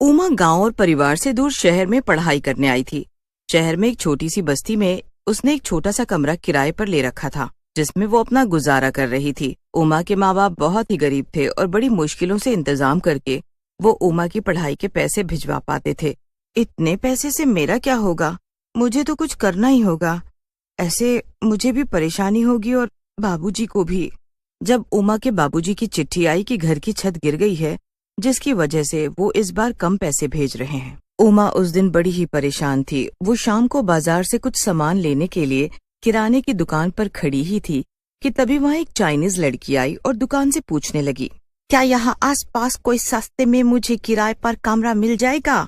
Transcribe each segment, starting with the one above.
उमा गांव और परिवार से दूर शहर में पढ़ाई करने आई थी। शहर में एक छोटी सी बस्ती में उसने एक छोटा सा कमरा किराए पर ले रखा था, जिसमें वो अपना गुजारा कर रही थी। उमा के माँ बाप बहुत ही गरीब थे और बड़ी मुश्किलों से इंतजाम करके वो उमा की पढ़ाई के पैसे भिजवा पाते थे। इतने पैसे से मेरा क्या होगा, मुझे तो कुछ करना ही होगा, ऐसे मुझे भी परेशानी होगी और बाबूजी को भी। जब उमा के बाबूजी की चिट्ठी आई कि घर की छत गिर गई है, जिसकी वजह से वो इस बार कम पैसे भेज रहे हैं, उमा उस दिन बड़ी ही परेशान थी। वो शाम को बाजार से कुछ सामान लेने के लिए किराने की दुकान पर खड़ी ही थी कि तभी वहाँ एक चाइनीज लड़की आई और दुकान से पूछने लगी, क्या यहाँ आसपास कोई सस्ते में मुझे किराए पर कमरा मिल जाएगा?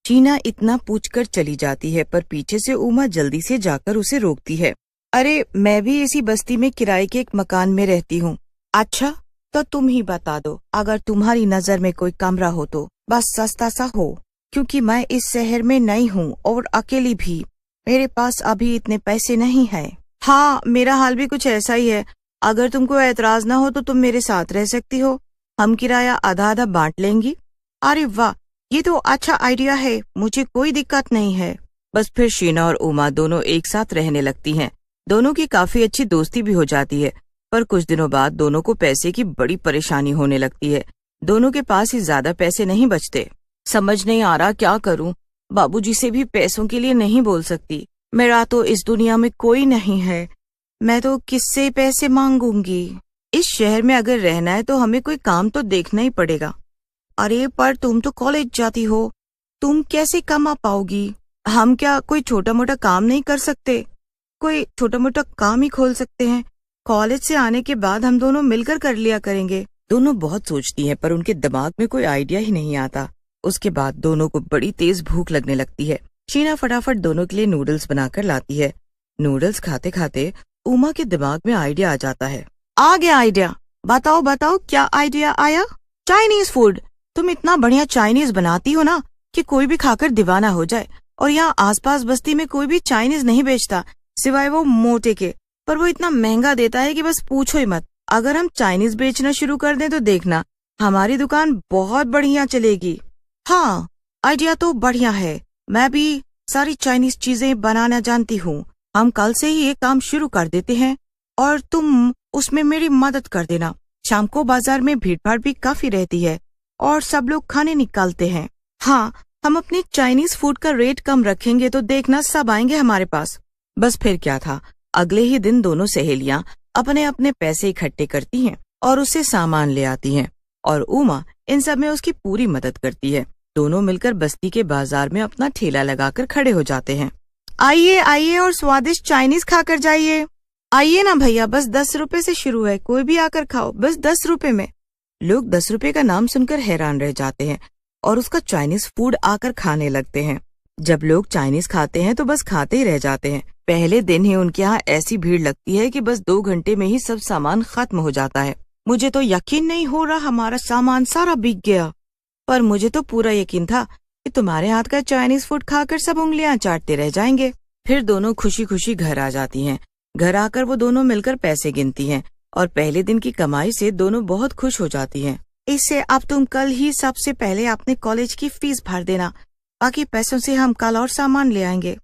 शीना इतना पूछकर चली जाती है, पर पीछे से उमा जल्दी से जाकर उसे रोकती है। अरे, मैं भी इसी बस्ती में किराए के एक मकान में रहती हूँ। अच्छा, तो तुम ही बता दो, अगर तुम्हारी नजर में कोई कमरा हो तो बस सस्ता सा हो, क्योंकि मैं इस शहर में नई हूँ और अकेली भी। मेरे पास अभी इतने पैसे नहीं है। हाँ, मेरा हाल भी कुछ ऐसा ही है। अगर तुमको एतराज ना हो तो तुम मेरे साथ रह सकती हो, हम किराया आधा आधा बांट लेंगी। अरे वाह, ये तो अच्छा आइडिया है, मुझे कोई दिक्कत नहीं है। बस फिर शीना और उमा दोनों एक साथ रहने लगती हैं। दोनों की काफी अच्छी दोस्ती भी हो जाती है, पर कुछ दिनों बाद दोनों को पैसे की बड़ी परेशानी होने लगती है। दोनों के पास ही ज्यादा पैसे नहीं बचते। समझ नहीं आ रहा क्या करूं, बाबूजी से भी पैसों के लिए नहीं बोल सकती। मेरा तो इस दुनिया में कोई नहीं है, मैं तो किससे पैसे मांगूंगी? इस शहर में अगर रहना है तो हमें कोई काम तो देखना ही पड़ेगा। अरे पर तुम तो कॉलेज जाती हो, तुम कैसे कमा पाओगी? हम क्या कोई छोटा मोटा काम नहीं कर सकते? कोई छोटा मोटा काम ही खोल सकते हैं। कॉलेज से आने के बाद हम दोनों मिलकर कर लिया करेंगे। दोनों बहुत सोचती हैं, पर उनके दिमाग में कोई आइडिया ही नहीं आता। उसके बाद दोनों को बड़ी तेज भूख लगने लगती है। शीना फटाफट दोनों के लिए नूडल्स बनाकर लाती है। नूडल्स खाते खाते उमा के दिमाग में आइडिया आ जाता है। आ गया आइडिया, बताओ बताओ क्या आइडिया आया? Chinese food. तुम इतना बढ़िया चाइनीज बनाती हो ना कि कोई भी खाकर दीवाना हो जाए। और यहाँ आसपास बस्ती में कोई भी चाइनीज नहीं बेचता सिवाय वो मोटे के, पर वो इतना महंगा देता है कि बस पूछो ही मत। अगर हम चाइनीज बेचना शुरू कर दें तो देखना, हमारी दुकान बहुत बढ़िया चलेगी। हाँ, आइडिया तो बढ़िया है, मैं भी सारी चाइनीज चीजें बनाना जानती हूँ। हम कल से ही ये काम शुरू कर देते हैं और तुम उसमें मेरी मदद कर देना। शाम को बाजार में भीड़ भाड़ भी काफी रहती है और सब लोग खाने निकालते हैं। हाँ, हम अपनी चाइनीज फूड का रेट कम रखेंगे तो देखना सब आएंगे हमारे पास। बस फिर क्या था, अगले ही दिन दोनों सहेलियां अपने अपने पैसे इकट्ठे करती हैं और उससे सामान ले आती हैं, और उमा इन सब में उसकी पूरी मदद करती है। दोनों मिलकर बस्ती के बाजार में अपना ठेला लगाकर खड़े हो जाते हैं। आइए आइए और स्वादिष्ट चाइनीज खाकर जाइए। आइए ना भैया, बस 10 रुपए से शुरू है, कोई भी आकर खाओ, बस 10 रुपए में। लोग 10 रुपए का नाम सुनकर हैरान रह जाते हैं और उसका चाइनीज फूड आकर खाने लगते हैं। जब लोग चाइनीज खाते हैं तो बस खाते ही रह जाते हैं। पहले दिन ही उनके यहाँ ऐसी भीड़ लगती है कि बस 2 घंटे में ही सब सामान खत्म हो जाता है। मुझे तो यकीन नहीं हो रहा हमारा सामान सारा बिक गया, पर मुझे तो पूरा यकीन था कि तुम्हारे हाथ का चाइनीज फूड खाकर सब उंगलियां चाटते रह जाएंगे। फिर दोनों खुशी खुशी घर आ जाती हैं। घर आकर वो दोनों मिलकर पैसे गिनती हैं और पहले दिन की कमाई से दोनों बहुत खुश हो जाती हैं। इससे अब तुम कल ही सबसे पहले अपने कॉलेज की फीस भर देना, बाकी पैसों से हम कल और सामान ले आएंगे।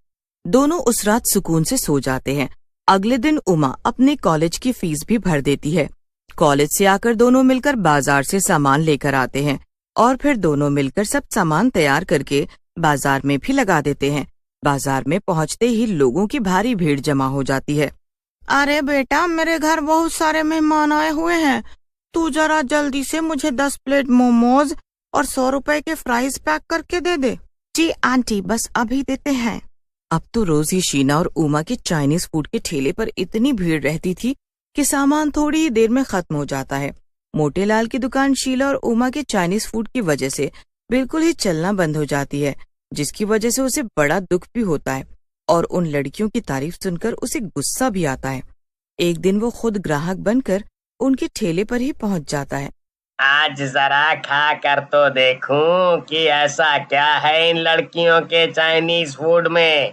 दोनों उस रात सुकून से सो जाते हैं। अगले दिन उमा अपने कॉलेज की फीस भी भर देती है। कॉलेज से आकर दोनों मिलकर बाजार से सामान लेकर आते हैं और फिर दोनों मिलकर सब सामान तैयार करके बाजार में भी लगा देते हैं। बाजार में पहुंचते ही लोगों की भारी भीड़ जमा हो जाती है। अरे बेटा, मेरे घर बहुत सारे मेहमान आए हुए हैं, तू जरा जल्दी से मुझे 10 प्लेट मोमोज और 100 रुपए के फ्राइज पैक करके दे दे। जी आंटी, बस अभी देते हैं। अब तो रोज ही शीना और उमा के चाइनीज फूड के ठेले पर इतनी भीड़ रहती थी कि सामान थोड़ी ही देर में खत्म हो जाता है। मोटे लाल की दुकान शीला और उमा के चाइनीज फूड की वजह से बिल्कुल ही चलना बंद हो जाती है, जिसकी वजह से उसे बड़ा दुख भी होता है और उन लड़कियों की तारीफ सुनकर उसे गुस्सा भी आता है। एक दिन वो खुद ग्राहक बनकर उनके ठेले पर ही पहुंच जाता है। आज जरा खा कर तो देखूं कि ऐसा क्या है इन लड़कियों के चाइनीज फूड में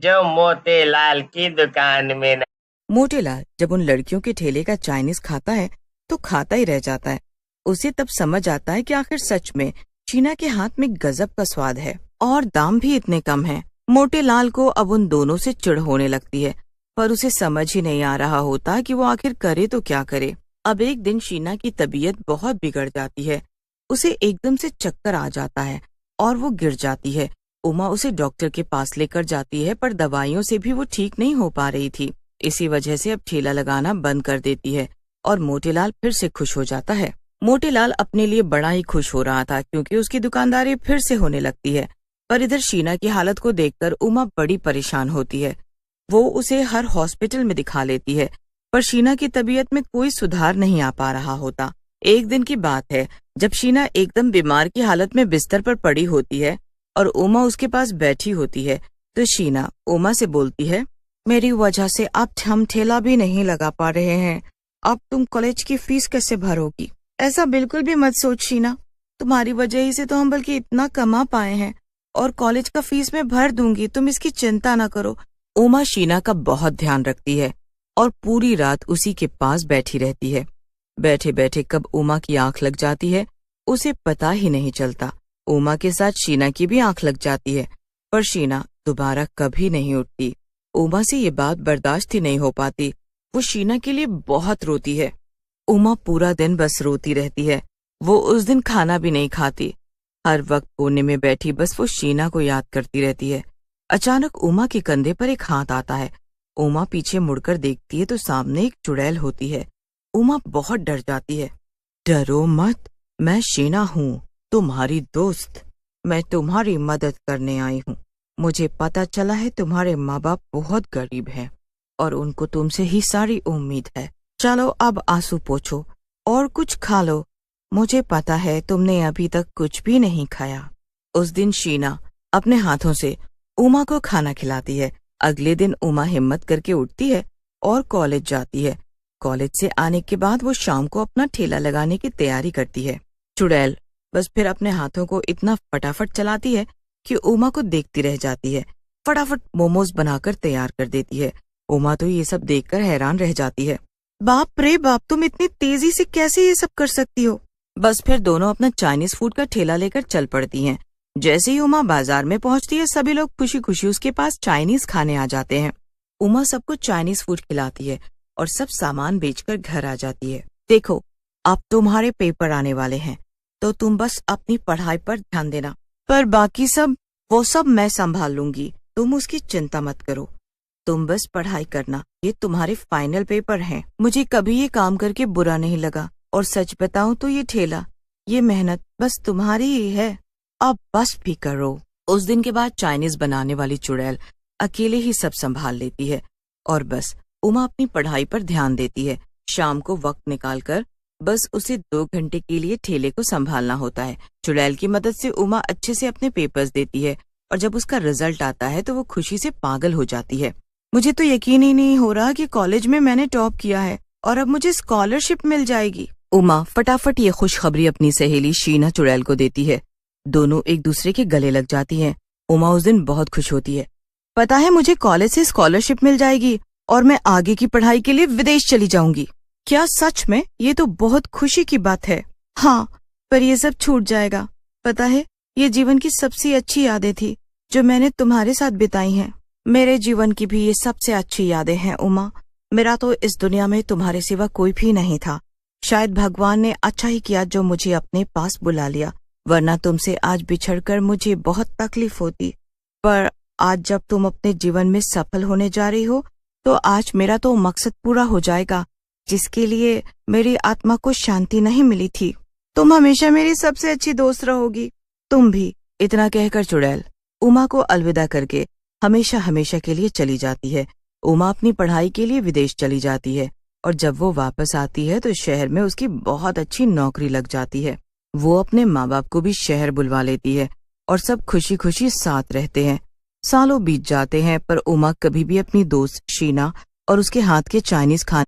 जो मोतीलाल की दुकान में मोटेलाल जब उन लड़कियों के ठेले का चाइनीज खाता है तो खाता ही रह जाता है। उसे तब समझ आता है कि आखिर सच में शीना के हाथ में गजब का स्वाद है और दाम भी इतने कम है। मोटे लाल को अब उन दोनों से चिढ़ होने लगती है, पर उसे समझ ही नहीं आ रहा होता कि वो आखिर करे तो क्या करे। अब एक दिन शीना की तबीयत बहुत बिगड़ जाती है। उसे एकदम से चक्कर आ जाता है और वो गिर जाती है। उमा उसे डॉक्टर के पास लेकर जाती है, पर दवाइयों से भी वो ठीक नहीं हो पा रही थी। इसी वजह से अब ठेला लगाना बंद कर देती है और मोटेलाल फिर से खुश हो जाता है। मोटेलाल अपने लिए बड़ा ही खुश हो रहा था, क्योंकि उसकी दुकानदारी फिर से होने लगती है। पर इधर शीना की हालत को देखकर उमा बड़ी परेशान होती है। वो उसे हर हॉस्पिटल में दिखा लेती है, पर शीना की तबीयत में कोई सुधार नहीं आ पा रहा होता। एक दिन की बात है, जब शीना एकदम बीमार की हालत में बिस्तर पर पड़ी होती है और उमा उसके पास बैठी होती है, तो शीना उमा से बोलती है, मेरी वजह से अब हम ठेला भी नहीं लगा पा रहे हैं। अब तुम कॉलेज की फीस कैसे भरोगी? ऐसा बिल्कुल भी मत सोच शीना, तुम्हारी वजह ही से तो हम बल्कि इतना कमा पाए हैं, और कॉलेज का फीस मैं भर दूंगी, तुम इसकी चिंता न करो। उमा शीना का बहुत ध्यान रखती है और पूरी रात उसी के पास बैठी रहती है। बैठे बैठे कब उमा की आंख लग जाती है उसे पता ही नहीं चलता। उमा के साथ शीना की भी आंख लग जाती है, पर शीना दोबारा कभी नहीं उठती। उमा से ये बात बर्दाश्त ही नहीं हो पाती। वो शीना के लिए बहुत रोती है। उमा पूरा दिन बस रोती रहती है। वो उस दिन खाना भी नहीं खाती। हर वक्त कोने में बैठी बस वो शीना को याद करती रहती है। अचानक उमा के कंधे पर एक हाथ आता है। उमा पीछे मुड़कर देखती है तो सामने एक चुड़ैल होती है। उमा बहुत डर जाती है। डरो मत, मैं शीना हूँ, तुम्हारी दोस्त। मैं तुम्हारी मदद करने आई हूँ। मुझे पता चला है तुम्हारे माँ बाप बहुत गरीब हैं और उनको तुमसे ही सारी उम्मीद है। चलो अब आंसू पोंछो और कुछ खा लो। मुझे पता है तुमने अभी तक कुछ भी नहीं खाया। उस दिन शीना अपने हाथों से उमा को खाना खिलाती है। अगले दिन उमा हिम्मत करके उठती है और कॉलेज जाती है। कॉलेज से आने के बाद वो शाम को अपना ठेला लगाने की तैयारी करती है। चुड़ैल बस फिर अपने हाथों को इतना फटाफट चलाती है कि उमा को देखती रह जाती है। फटाफट मोमोज बनाकर तैयार कर देती है। उमा तो ये सब देखकर हैरान रह जाती है। बाप रे बाप, तुम इतनी तेजी से कैसे ये सब कर सकती हो? बस फिर दोनों अपना चाइनीज फूड का ठेला लेकर चल पड़ती हैं। जैसे ही उमा बाजार में पहुंचती है, सभी लोग खुशी खुशी उसके पास चाइनीज खाने आ जाते हैं। उमा सबको चाइनीज फूड खिलाती है और सब सामान बेचकर घर आ जाती है। देखो, अब तुम्हारे पेपर आने वाले हैं, तो तुम बस अपनी पढ़ाई पर ध्यान देना, पर बाकी वो सब मैं संभाल लूंगी। तुम उसकी चिंता मत करो, तुम बस पढ़ाई करना। ये तुम्हारे फाइनल पेपर हैं। मुझे कभी ये काम करके बुरा नहीं लगा, और सच बताऊं तो ये ठेला, ये मेहनत बस तुम्हारी ही है। अब बस भी करो। उस दिन के बाद चाइनीज बनाने वाली चुड़ैल अकेले ही सब संभाल लेती है और बस उमा अपनी पढ़ाई पर ध्यान देती है। शाम को वक्त निकालकर बस उसे 2 घंटे के लिए ठेले को संभालना होता है। चुड़ैल की मदद से उमा अच्छे से अपने पेपर्स देती है और जब उसका रिजल्ट आता है तो वो खुशी से पागल हो जाती है। मुझे तो यकीन ही नहीं हो रहा कि कॉलेज में मैंने टॉप किया है और अब मुझे स्कॉलरशिप मिल जाएगी। उमा फटाफट ये खुशखबरी अपनी सहेली शीना चुड़ैल को देती है। दोनों एक दूसरे के गले लग जाती हैं। उमा उस दिन बहुत खुश होती है। पता है, मुझे कॉलेज से स्कॉलरशिप मिल जाएगी और मैं आगे की पढ़ाई के लिए विदेश चली जाऊंगी। क्या सच में? ये तो बहुत खुशी की बात है। हाँ, पर ये सब छूट जाएगा। पता है, ये जीवन की सबसे अच्छी यादें थी जो मैंने तुम्हारे साथ बिताई हैं। मेरे जीवन की भी ये सबसे अच्छी यादें हैं उमा। मेरा तो इस दुनिया में तुम्हारे सिवा कोई भी नहीं था। शायद भगवान ने अच्छा ही किया जो मुझे अपने पास बुला लिया, वरना तुमसे आज बिछड़कर मुझे बहुत तकलीफ होती। पर आज जब तुम अपने जीवन में सफल होने जा रही हो, तो आज मेरा तो मकसद पूरा हो जाएगा जिसके लिए मेरी आत्मा को शांति नहीं मिली थी। तुम हमेशा मेरी सबसे अच्छी दोस्त रहोगी। तुम भी। इतना कहकर चुड़ैल उमा को अलविदा करके हमेशा हमेशा के लिए चली जाती है। उमा अपनी पढ़ाई के लिए विदेश चली जाती है और जब वो वापस आती है तो शहर में उसकी बहुत अच्छी नौकरी लग जाती है। वो अपने माँ बाप को भी शहर बुलवा लेती है और सब खुशी खुशी साथ रहते हैं। सालों बीत जाते हैं पर उमा कभी भी अपनी दोस्त शीना और उसके हाथ के चाइनीज खाने